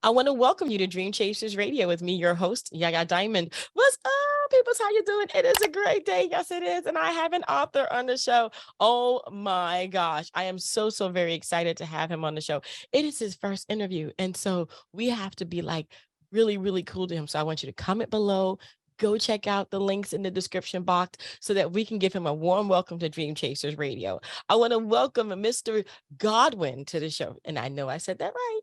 I want to welcome you to Dream Chasers Radio with me, your host, Yaga Diamond. What's up, peoples? How you doing? It is a great day. Yes, it is. And I have an author on the show. Oh my gosh. I am so very excited to have him on the show. It is his first interview. And so we have to be like really cool to him. So I want you to comment below. Go check out the links in the description box so that we can give him a warm welcome to Dream Chasers Radio. I want to welcome Mr. Godwin to the show. And I know I said that right.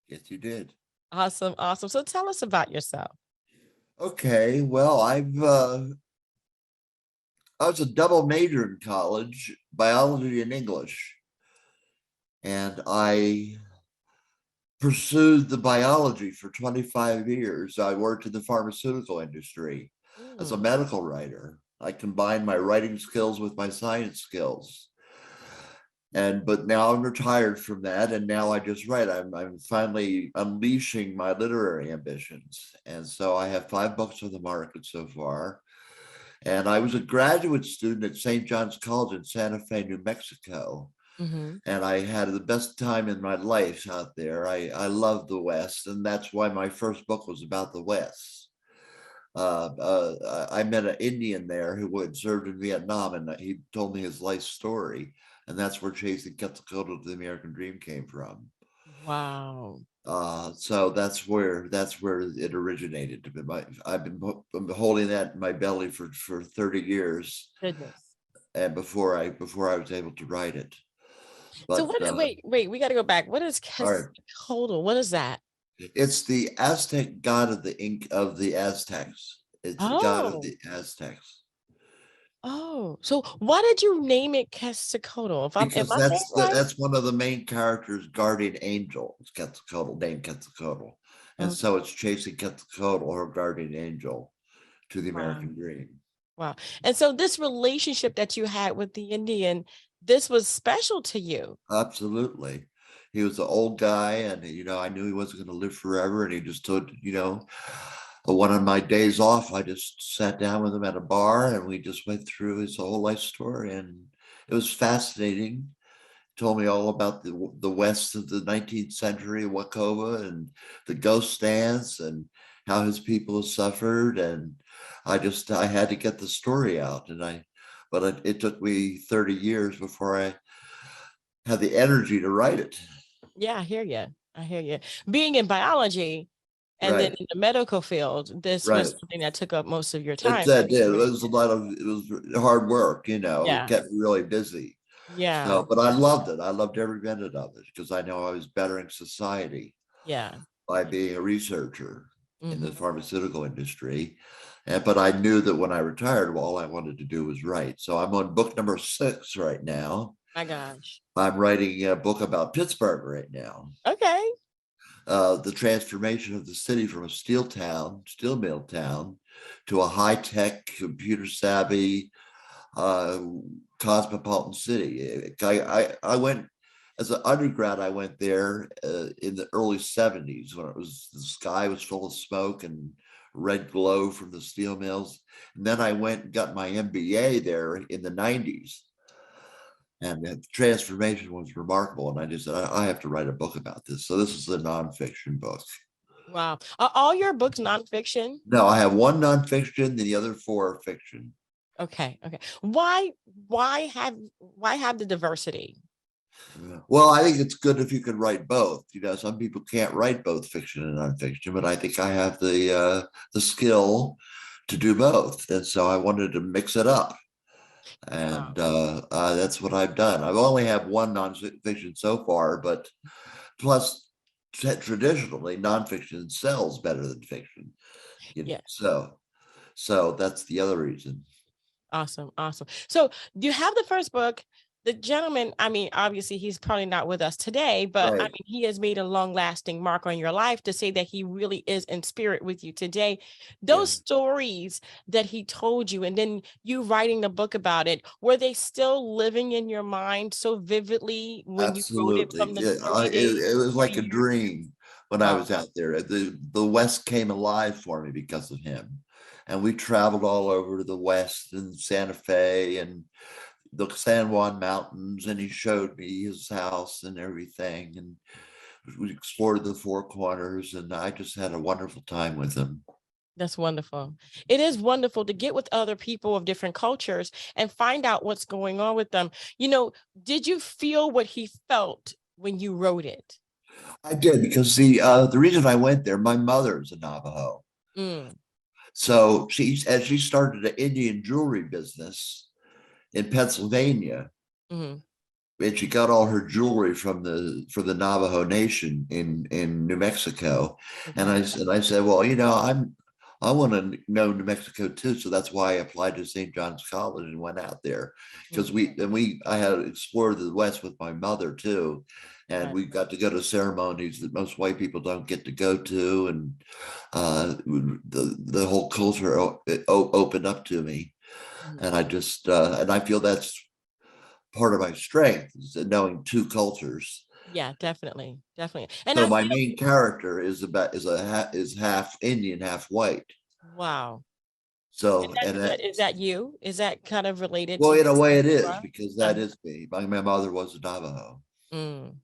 Yes, you did. Awesome. So tell us about yourself. Okay, well, I was a double major in college, biology and English, and I pursued the biology for 25 years. I worked in the pharmaceutical industry as a Mm. medical writer. I combined my writing skills with my science skills. But now I'm retired from that, and now I just write. I'm finally unleashing my literary ambitions, and so I have 5 books on the market so far. And I was a graduate student at St. John's College in Santa Fe, New Mexico, Mm-hmm. and I had the best time in my life out there. I love the West, and that's why my first book was about the West. I met an Indian there who had served in Vietnam, and he told me his life story, and that's where Chasing Quetzalcoatl to the American Dream came from. Wow. So that's where it originated. I've been holding that in my belly for 30 years, Goodness. and before I was able to write it. So But wait, we got to go back. What is all right, Quetzalcoatl? What is that? it's the Aztec god of the ink of the Aztecs. It's the god of Oh, the Aztecs. so why did you name it Quetzalcoatl? Am Because I saying it right? that's one of the main characters, guardian angel. It's Quetzalcoatl, named Quetzalcoatl, and Okay. so it's chasing Quetzalcoatl, her guardian angel, to the Wow. American dream. Wow. And so this relationship that you had with the Indian, this was special to you. Absolutely, he was an old guy, and I knew he wasn't going to live forever, and he just took one of my days off. I just sat down with him at a bar, and we just went through his whole life story, and it was fascinating. Told me all about the West of the 19th century, Wakova, and the ghost dance, and how his people suffered. And I had to get the story out, but it took me 30 years before I had the energy to write it. Yeah, I hear you. I hear you. Being in biology and then Right, in the medical field, this was right. something that took up most of your It time. did. It was it was hard work. It Yeah. kept me really busy. Yeah. So, but I loved it. I loved every minute of it because I know I was bettering society Yeah. by being a researcher in the Hmm. pharmaceutical industry. But I knew that when I retired, well, all I wanted to do was write. So I'm on book number 6 right now. My gosh. I'm writing a book about Pittsburgh right now. Okay. The transformation of the city from a steel mill town, to a high tech, computer savvy, uh, cosmopolitan city. I went as an undergrad. I went there in the early '70s when the sky was full of smoke and red glow from the steel mills. And then I went and got my MBA there in the '90s. And the transformation was remarkable. And I just said, I have to write a book about this. So this is a nonfiction book. Wow. Are all your books nonfiction? No, I have one nonfiction, the other 4 are fiction. Okay. Why have the diversity? Well, I think it's good if you can write both. Some people can't write both fiction and nonfiction, but I think I have the skill to do both, and so I wanted to mix it up, and Wow. that's what I've done. I've only had one nonfiction so far, but plus traditionally nonfiction sells better than fiction. Yeah. So that's the other reason. Awesome. So you have the first book. The gentleman, I mean, obviously he's probably not with us today, but I Right. mean, he has made a long lasting mark on your life to say that he really is in spirit with you today. Yeah. Those stories that he told you, and then you writing the book about it, were they still living in your mind so vividly when you wrote it Absolutely. from the early days, It was 30 like a years? dream when I Wow. was out there. The West came alive for me because of him. And we traveled all over the West and Santa Fe and the San Juan Mountains, and he showed me his house and everything. And we explored the Four Corners, and I just had a wonderful time with him. That's wonderful. It is wonderful to get with other people of different cultures and find out what's going on with them. Did you feel what he felt when you wrote it? I did, because the reason I went there, my mother's a Navajo. Mm, So as she started an Indian jewelry business in Pennsylvania, mm-hmm. and she got all her jewelry from the Navajo Nation in New Mexico. And Okay. I said, well, I want to know New Mexico too, so that's why I applied to St. John's College and went out there, because I had explored the West with my mother too, and Right. we got to go to ceremonies that most white people don't get to go to, and the whole culture opened up to me, Mhm. and I feel that's part of my strength, is knowing two cultures. Yeah, definitely. Definitely. And So I my feel, main character is half Indian, half white. wow. And So that's good. Is that you? Is that kind of related well, to in a way, it who you is, are? because Uh, that is me. My mother was a Navajo. mm.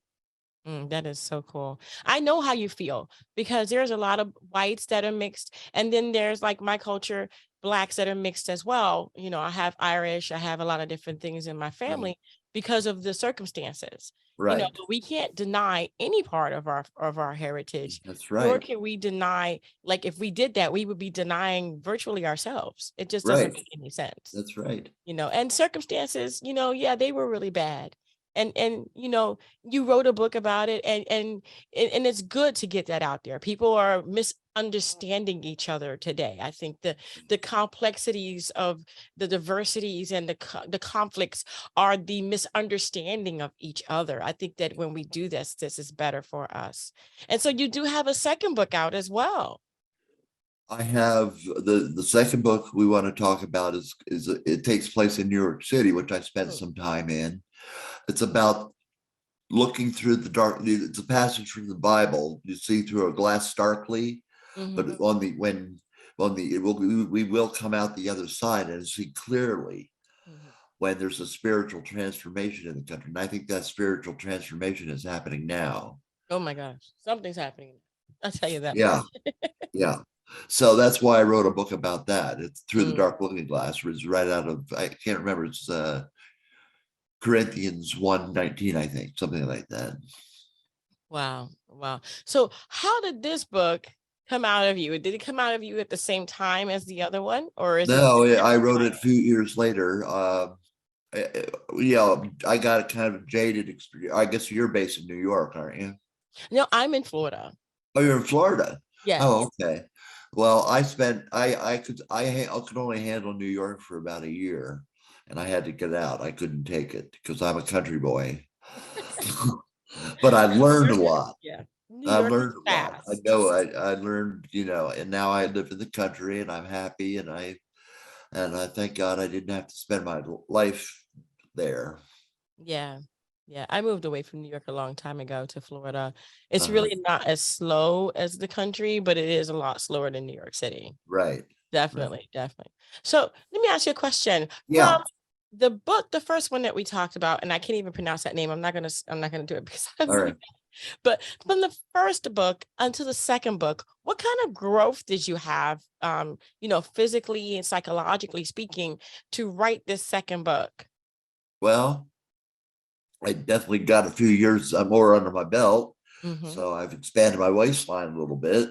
That is so cool. I know how you feel because there's a lot of whites that are mixed. And then there's like my culture, blacks that are mixed as well. I have Irish, I have a lot of different things in my Right. family because of the circumstances. Right. But we can't deny any part of our heritage, That's nor right. can we deny, like if we did that, we would be denying virtually ourselves. It just doesn't Right. make any sense. That's right. And circumstances, yeah, they were really bad. And you wrote a book about it, and it's good to get that out there. People are misunderstanding each other today. I think the complexities of the diversities and the conflicts are the misunderstanding of each other. I think that when we do this is better for us. And so you do have a second book out as well. I have the second book we want to talk about is it takes place in New York City, which I spent some time in. It's about looking through the dark. It's a passage from the Bible. You see through a glass darkly, but Mm-hmm. we will come out the other side and see clearly Mm-hmm. when there's a spiritual transformation in the country. And I think that spiritual transformation is happening now. Oh my gosh, something's happening. I'll tell you that Yeah, much. yeah. So that's why I wrote a book about that. It's Through the Mm. Dark Looking Glass, which is right out of, I can't remember, it's Corinthians 1:19, I think, something like that. Wow. Wow. So how did this book come out of you? Did it come out of you at the same time as the other one, or is it No, I different wrote it a timing? few years later. I got a kind of jaded experience. I guess you're based in New York, aren't you? No, I'm in Florida. Oh, you're in Florida. Yes. Oh, okay. Well, I could only handle New York for about a year, and I had to get out. I couldn't take it because I'm a country boy. But I New learned a York is, lot. yeah. New I York is learned a lot. I fast. know I learned, and now I live in the country and I'm happy, and I thank God I didn't have to spend my life there. Yeah. Yeah. I moved away from New York a long time ago to Florida. It's Uh-huh. really not as slow as the country, but it is a lot slower than New York City. Right. Right. Definitely, definitely. So let me ask you a question. From Yeah. the book, the first one that we talked about, and I can't even pronounce that name. I'm not gonna do it because I'm All really right. bad. But from the first book until the second book, what kind of growth did you have, physically and psychologically speaking, to write this second book? Well, I definitely got a few years more under my belt. Mm-hmm. So I've expanded my waistline a little bit,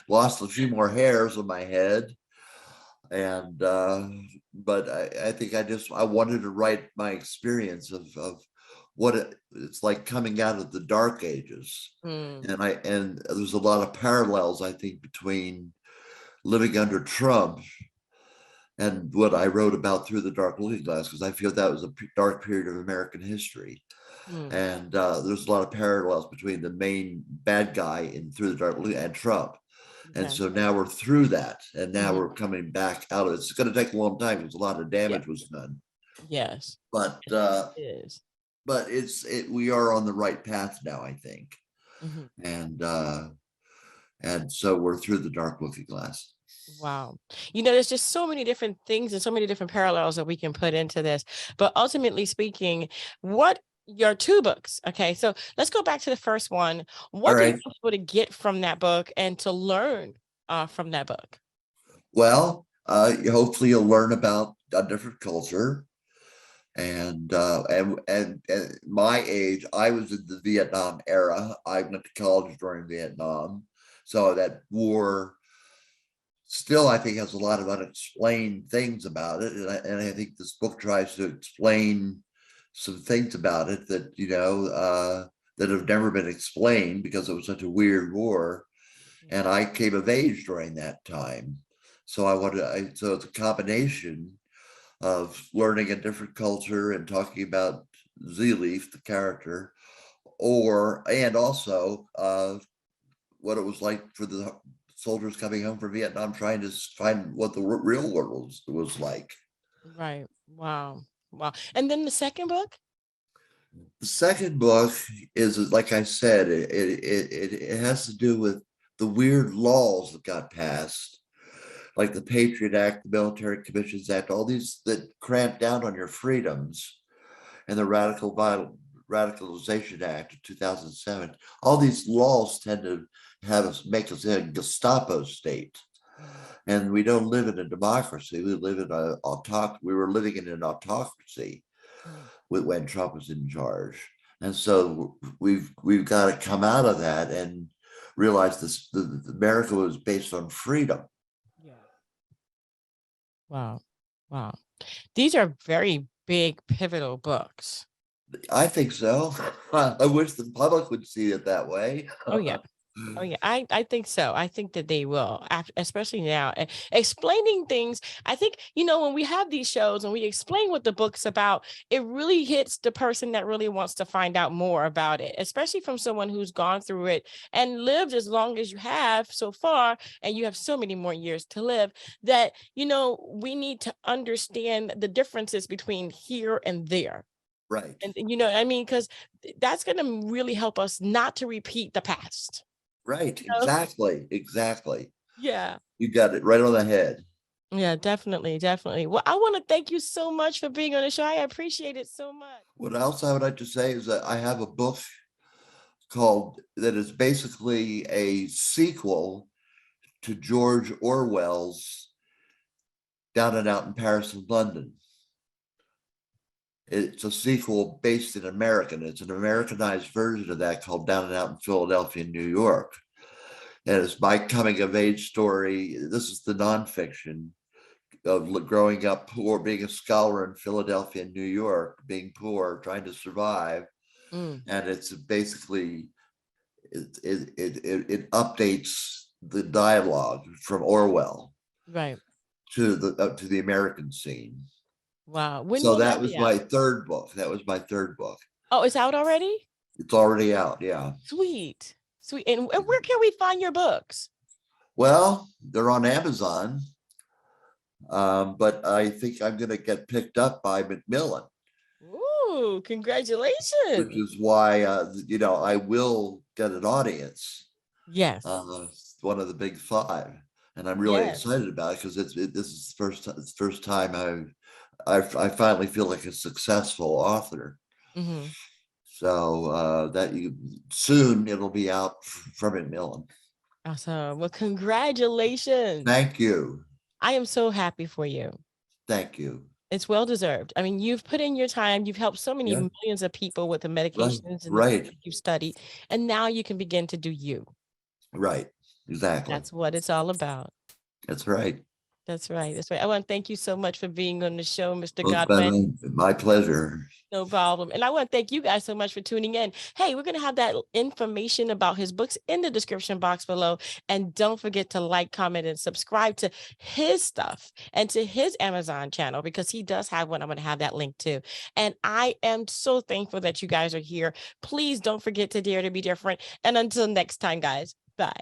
lost a few more hairs on my head. And but I think I wanted to write my experience of what it's like coming out of the dark ages. Mm, And there's a lot of parallels, I think, between living under Trump and what I wrote about Through the Dark Looking Glass, because I feel that was a dark period of American history. mm, And there's a lot of parallels between the main bad guy in Through the Dark Looking and Trump. And okay. so now we're through that, and now Mhm. we're coming back out of it. It's going to take a long time because a lot of Yeah. damage was done, Yes. but Yes, it is. we are on the right path now, I think, Mhm. and so we're through the dark looking glass. Wow. There's just so many different things and so many different parallels that we can put into this. But ultimately speaking, what your two books. Okay, so let's go back to the first one. All What do you right. want people to get from that book and to learn from that book? Well, hopefully you'll learn about a different culture. And my age, I was in the Vietnam era. I went to college during Vietnam, so that war still, I think, has a lot of unexplained things about it, and I think this book tries to explain some things about it that that have never been explained because it was such a weird war, Yeah. and I came of age during that time. So so it's a combination of learning a different culture and talking about Z Leaf, the character, and also what it was like for the soldiers coming home from Vietnam, trying to find what the real world was like. Right. Wow. Wow. And then the second book? The second book is, like I said, it has to do with the weird laws that got passed, like the Patriot Act, the Military Commissions Act, all these that cramp down on your freedoms, and the Radicalization Act of 2007. All these laws tend to make us a Gestapo state. Mm. And we don't live in a democracy. We live in we were living in an autocracy Mm. when Trump was in charge. And so we've got to come out of that and realize America was based on freedom. Yeah. Wow. Wow. These are very big, pivotal books. I think so. I wish the public would see it that way. Oh, yeah. Oh yeah, I think so. I think that they will, especially now, explaining things. I think, when we have these shows and we explain what the book's about, it really hits the person that really wants to find out more about it, especially from someone who's gone through it and lived as long as you have so far, and you have so many more years to live, that, we need to understand the differences between here and there. Right. And you know what I mean? Because that's going to really help us not to repeat the past. Right. know? Exactly. Exactly. Yeah. You got it right on the head. Yeah, definitely, definitely. Well, I want to thank you so much for being on the show. I appreciate it so much. What else I would like to say is that I have a book called that is basically a sequel to George Orwell's Down and Out in Paris and London. It's a sequel based in American. It's an Americanized version of that called Down and Out in Philadelphia and New York. And it's my coming of age story. This is the nonfiction of growing up poor, being a scholar in Philadelphia and New York, being poor, trying to survive. Mm, And it's basically it updates the dialogue from Orwell right. to the American scene. Wow. When So will that that was be out? my third book. That was my third book. Oh, it's out already? It's already out. Yeah. Sweet. Sweet. And where can we find your books? Well, they're on Amazon, but I think I'm going to get picked up by Macmillan, Ooh, which congratulations. is why I will get an audience. Yes. One of the big five, and I'm really Yes. excited about it because this is the first time I finally feel like a successful author. Hmm. So that you soon it'll be out from Macmillan. Awesome. Well, congratulations. Thank you. I am so happy for you. Thank you. It's well deserved. I mean, you've put in your time, you've helped so many Yeah. millions of people with the Right. medications and the things Right. that you've studied, and now you can begin to do you. Right. Exactly. That's what it's all about. That's right. That's right. That's right. I want to thank you so much for being on the show, Mr. Well, it's Godwin. been my pleasure. No problem. And I want to thank you guys so much for tuning in. Hey, we're going to have that information about his books in the description box below. And don't forget to like, comment, and subscribe to his stuff and to his Amazon channel, because he does have one. I'm going to have that link too. And I am so thankful that you guys are here. Please don't forget to dare to be different. And until next time, guys, bye.